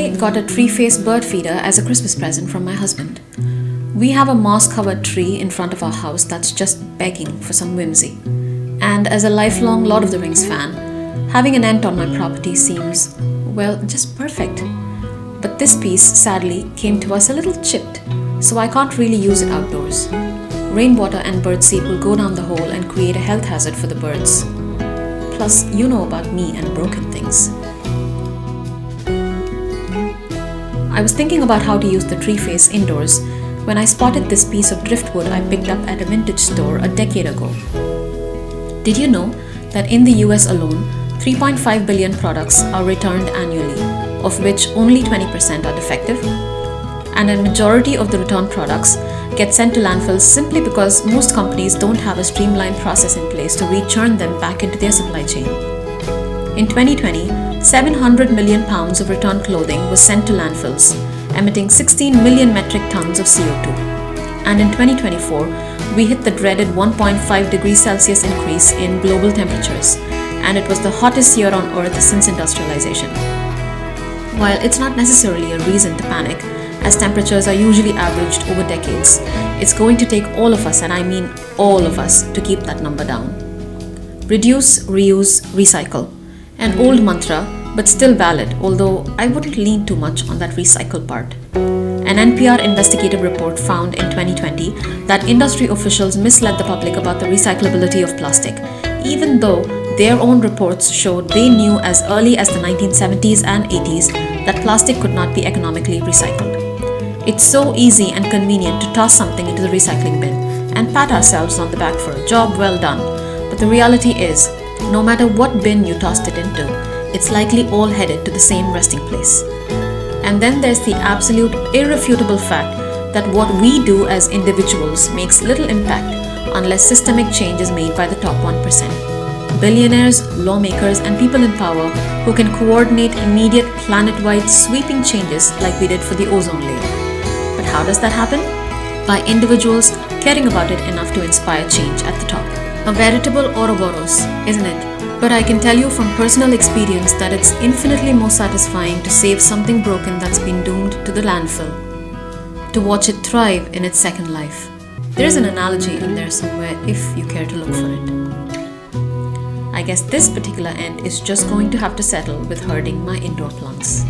I got a tree-faced bird feeder as a Christmas present from my husband. We have a moss-covered tree in front of our house that's just begging for some whimsy. And as a lifelong Lord of the Rings fan, having an ent on my property seems, well, just perfect. But this piece, sadly, came to us a little chipped, so I can't really use it outdoors. Rainwater and birdseed will go down the hole and create a health hazard for the birds. Plus, you know about me and broken things. I was thinking about how to use the tree face indoors when I spotted this piece of driftwood I picked up at a vintage store a decade ago. Did you know that in the US alone, 3.5 billion products are returned annually, of which only 20% are defective? And a majority of the returned products get sent to landfills simply because most companies don't have a streamlined process in place to rechurn them back into their supply chain. In 2020, 700 million pounds of returned clothing was sent to landfills, emitting 16 million metric tons of CO2. And in 2024, we hit the dreaded 1.5 degrees Celsius increase in global temperatures, and it was the hottest year on Earth since industrialization. While it's not necessarily a reason to panic, as temperatures are usually averaged over decades, it's going to take all of us, and I mean all of us, to keep that number down. Reduce, reuse, recycle. An old mantra, but still valid, although I wouldn't lean too much on that recycle part. An NPR investigative report found in 2020 that industry officials misled the public about the recyclability of plastic, even though their own reports showed they knew as early as the 1970s and 80s that plastic could not be economically recycled. It's so easy and convenient to toss something into the recycling bin and pat ourselves on the back for a job well done, but the reality is, no matter what bin you tossed it into, it's likely all headed to the same resting place. And then there's the absolute irrefutable fact that what we do as individuals makes little impact unless systemic change is made by the top 1%. Billionaires, lawmakers, and people in power who can coordinate immediate planet-wide sweeping changes like we did for the ozone layer. But how does that happen? By individuals caring about it enough to inspire change at the top. A veritable Ouroboros, isn't it? But I can tell you from personal experience that it's infinitely more satisfying to save something broken that's been doomed to the landfill, to watch it thrive in its second life. There's an analogy in there somewhere if you care to look for it. I guess this particular ent is just going to have to settle with herding my indoor plants.